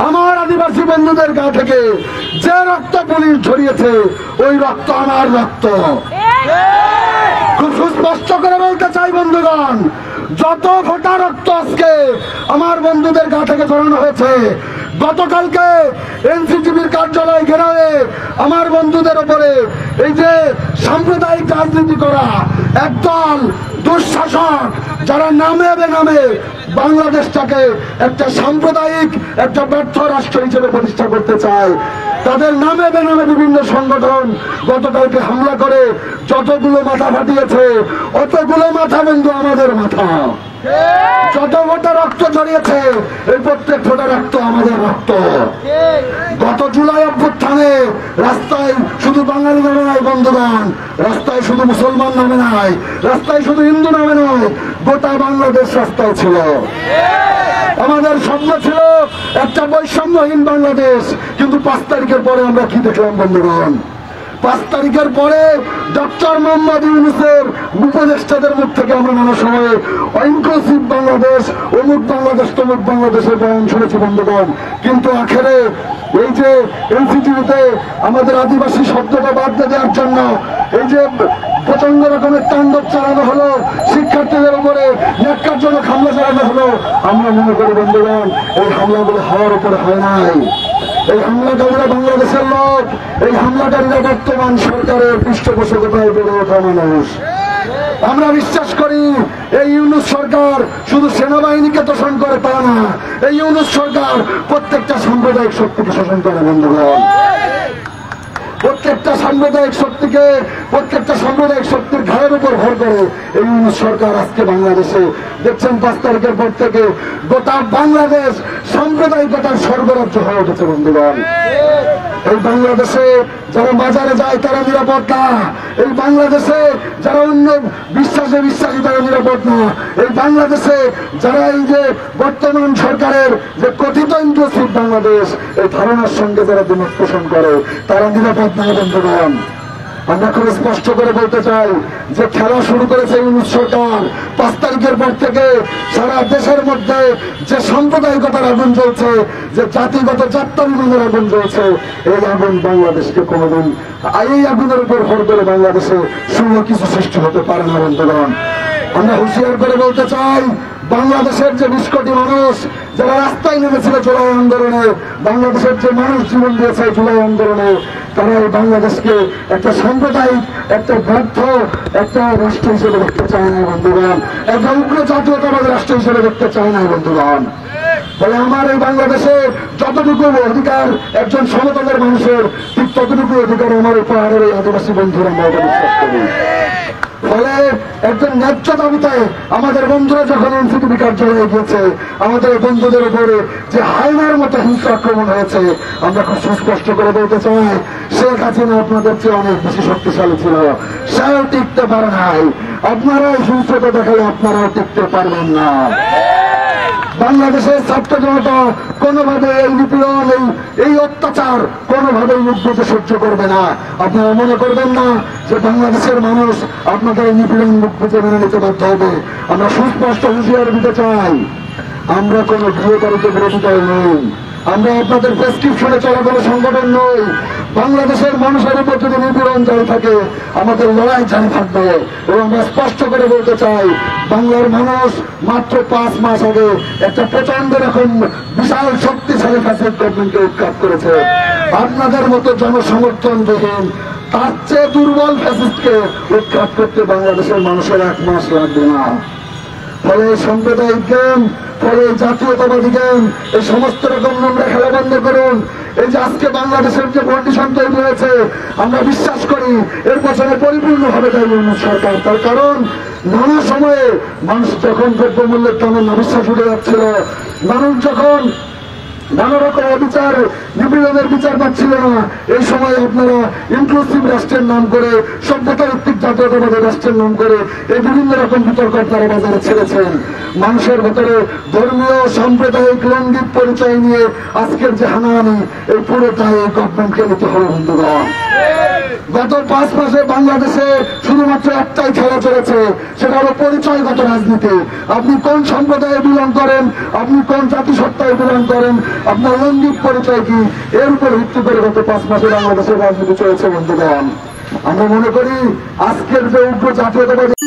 আমার আদিবাসী বন্ধুদের গা থেকে যে রক্ত পুলিশ ঝরিয়েছে ওই রক্ত আমার রক্ত। খুব সুস্পষ্ট করে বলতে চাই বন্ধুগণ, যত ফোঁটা রক্ত আজকে আমার বন্ধুদের গা থেকে ঝরানো হয়েছে, গতকালকে এনসিটিভির কার্যালয় ঘেরাওয়ে আমার বন্ধুদের উপরে এই যে সাম্প্রদায়িক রাজনীতি করা একদল দুঃশাসক, যারা নামে বেনামে বাংলাদেশটাকে একটা সাম্প্রদায়িক একটা ব্যর্থ রাষ্ট্র হিসেবে প্রতিষ্ঠা করতে চায়, তাদের নামে বেনামে বিভিন্ন সংগঠন গতকালকে হামলা করে যতগুলো মাথা ফাটিয়েছে অতগুলো মাথা বন্ধু আমাদের মাথা। যত ফোঁটা রক্ত ঝরিয়েছে এই প্রত্যেক ফোঁটা রক্ত আমাদের রক্ত। গত জুলাই অভ্যুত্থানে রাস্তায় শুধু বাঙালি নামে নাই বন্ধুগণ, রাস্তায় শুধু মুসলমান নামে নাই, রাস্তায় শুধু হিন্দু নামে নয়, গোটা বাংলাদেশ রাস্তায় ছিল। আমাদের স্বপ্ন ছিল একটা বৈষম্যহীন বাংলাদেশ, কিন্তু 5 তারিখের পরে আমরা কি দেখলাম বন্ধুগণ? 5 তারিখের পরে ডক্টর মোহাম্মদ ইউনূসের উপদেষ্টাদের মুখ থেকে আমরা নানা সময়ে ইনক্লুসিভ বাংলাদেশ, অমুক বাংলাদেশ, তমুক বাংলাদেশের বয়ান শুনেছি বন্ধুগণ, কিন্তু আখেরে এই যে এনসিটিভিতে আমাদের আদিবাসী শব্দটা বাদ দেওয়ার জন্য এই যে প্রচন্ড রকমের তাণ্ডব চালানো হলো, শিক্ষার্থীদের উপরে ন্যাক্কারজনক হামলা চালানো হলো, আমরা মনে করি বন্ধুগণ এই হামলাগুলো হওয়ার উপরে হয় নাই। এই হামলাকারীরা বাংলাদেশের লোক, এই হামলাকারীরা বর্তমান সরকারের পৃষ্ঠপোষকতায় বেড়ে ওঠা মানুষ। আমরা বিশ্বাস করি এই ইউনূস সরকার শুধু সেনাবাহিনীকে তোষণ করে তা না, এই ইউনূস সরকার প্রত্যেকটা সাম্প্রদায়িক শক্তিকে শোষণ করে বন্ধুগণ। প্রত্যেকটা সাম্প্রদায়িক শক্তির ঘাড়ের উপর ভর করে এই ইউনূস সরকার আজকে বাংলাদেশে দেখছেন 5 তারিখের পর থেকে গোটা বাংলাদেশ সাম্প্রদায়িকতার স্বর্গরাজ্য হয়ে উঠেছে বন্ধুগণ। এই বাংলাদেশে যারা বাজারে যায় তারা নিরাপদ না, এই বাংলাদেশে যারা অন্য বিশ্বাসী তারা নিরাপদ না, এই বাংলাদেশে যারা এই যে বর্তমান সরকারের যে কথিত ইনক্লুসিভ বাংলাদেশ এই ধারণার সঙ্গে যারা দ্বিমত পোষণ করে তারা নিরাপদ না বন্ধুগণ। আমরা খুব স্পষ্ট করে বলতে চাই যে খেলা শুরু করেছে ইউনূস সরকার। 5 তারিখের পর থেকে সারা দেশের মধ্যে যে সাম্প্রদায়িকতার আগুন জ্বলছে, যে জাতিগত জাত্যাভিমানের আগুন জ্বলছে, এই আগুন বাংলাদেশকে কোনোদিন এই আগুনের উপর ভর করে বাংলাদেশে শুভ কিছু সৃষ্টি হতে পারে না বন্ধুগণ। আমরা হুঁশিয়ার করে বলতে চাই, বাংলাদেশের যে 20 কোটি মানুষ যারা রাস্তায় নেমেছিল জুলাই আন্দোলনে, বাংলাদেশের যে মানুষ জীবন দিয়েছে জুলাই আন্দোলনে, তারা এই বাংলাদেশকে একটা সাম্প্রদায়িক একটা ব্যর্থ একটা রাষ্ট্র হিসেবে দেখতে চায় না বন্ধুগণ, একটা উগ্র জাতীয়তাবাদী রাষ্ট্র হিসেবে দেখতে চায় না বন্ধুগণ। ফলে আমার এই বাংলাদেশে যতটুকু অধিকার একজন সমতলের মানুষের, ঠিক ততটুকু অধিকার আমার এই পাহাড়ের এই আদিবাসী বন্ধুরা আমরা বিশ্বাস করি। ফলে একজন ন্যায্য দাবিতে আমাদের বন্ধুরা যখন এনসিটিভি কার্যালয়ে গিয়েছে, আমাদের বন্ধুদের উপরে যে হায়নার মতো হিংস্র আক্রমণ হয়েছে, আমরা খুব সুস্পষ্ট করে বলতে চাই শেখ হাসিনা আপনাদের চেয়ে অনেক বেশি শক্তিশালী ছিল, সেও টিকতে পারে নাই। আপনারাই হিংস্রতা দেখালে আপনারাও টিকতে পারবেন না। বাংলাদেশের ছাত্র জনতা কোনোভাবে এই নিপীড়ন এই অত্যাচার কোনোভাবেই নির্দেশে সহ্য করবে না। আপনারা মনে করবেন না যে বাংলাদেশের মানুষ আপনাদের এই নিপীড়ন মুখ বুঝে মেনে নিতে বাধ্য হবে। আমরা সুস্পষ্ট হুঁশিয়ার দিতে চাই, আমরা কোনো গৃহপালিত বিরোধী দল নই, আমরা আপনাদের প্রেসক্রিপশনে চলা কোনো সংগঠন নই। বাংলাদেশের মানুষের উপর যদি নিপীড়ন জারি থাকে আমাদের লড়াই জারি থাকবে। এবং আমরা স্পষ্ট করে বলতে চাই, বাংলার মানুষ মাত্র 5 মাস আগে একটা প্রচন্ড রকম বিশাল শক্তিশালী ফ্যাসিস্ট গভর্নমেন্টকে উৎখাত করেছে। আপনাদের মতো জনসমর্থনবিহীন তার চেয়ে দুর্বল ফ্যাসিস্টকে উৎখাত করতে বাংলাদেশের মানুষের 1 মাস লাগবে না। ফলে সাম্প্রদায়িক জ্ঞান, ফলে জাতীয়তাবাদী জ্ঞান, এই সমস্ত রকম নোংরা খেলা বন্ধ করুন। এই যে আজকে বাংলাদেশের যে কন্ডিশন তৈরি হয়েছে, আমরা বিশ্বাস করি এর পেছনে পরিপূর্ণভাবে দায়ী ইউনূস সরকার। তার কারণ নানা সময়ে মানুষ যখন দ্রব্যমূল্যের দামে নাবিশ্বাস উঠে যাচ্ছিল, মানুষ যখন নানা রকম অবিচার নিপীড়নের বিচার পাচ্ছিল না, এই সময় আপনারা ইনক্লুসিভ রাষ্ট্রের নাম করে, সভ্যতা ভিত্তিক জাতীয়তাবাদী রাষ্ট্রের নাম করে এই বিভিন্ন রকম বিতর্ক আপনারা বাজারে ছেড়েছেন। মানুষের ভেতরে ধর্মীয় সাম্প্রদায়িক লঙ্গিক পরিচয় নিয়ে আজকের যে হানাহানি, এই পুরোটাই গভর্নমেন্টকে নিতে হবে বন্ধুগণ। গত 5 মাসে বাংলাদেশে শুধুমাত্র একটাই খেলা চলেছে, সেটা হলো পরিচয়গত রাজনীতি। আপনি কোন সম্প্রদায়ে বিলং করেন, আপনি কোন জাতিসত্তায় বিলং করেন, আপনার লঙ্গিক পরিচয় কি, এর উপর ভিত্তি করে গত 5 মাসে বাংলাদেশের রাজনীতি চলেছে বন্ধুগণ। আমরা মনে করি আজকের যে উগ্র জাতীয়তাবাদী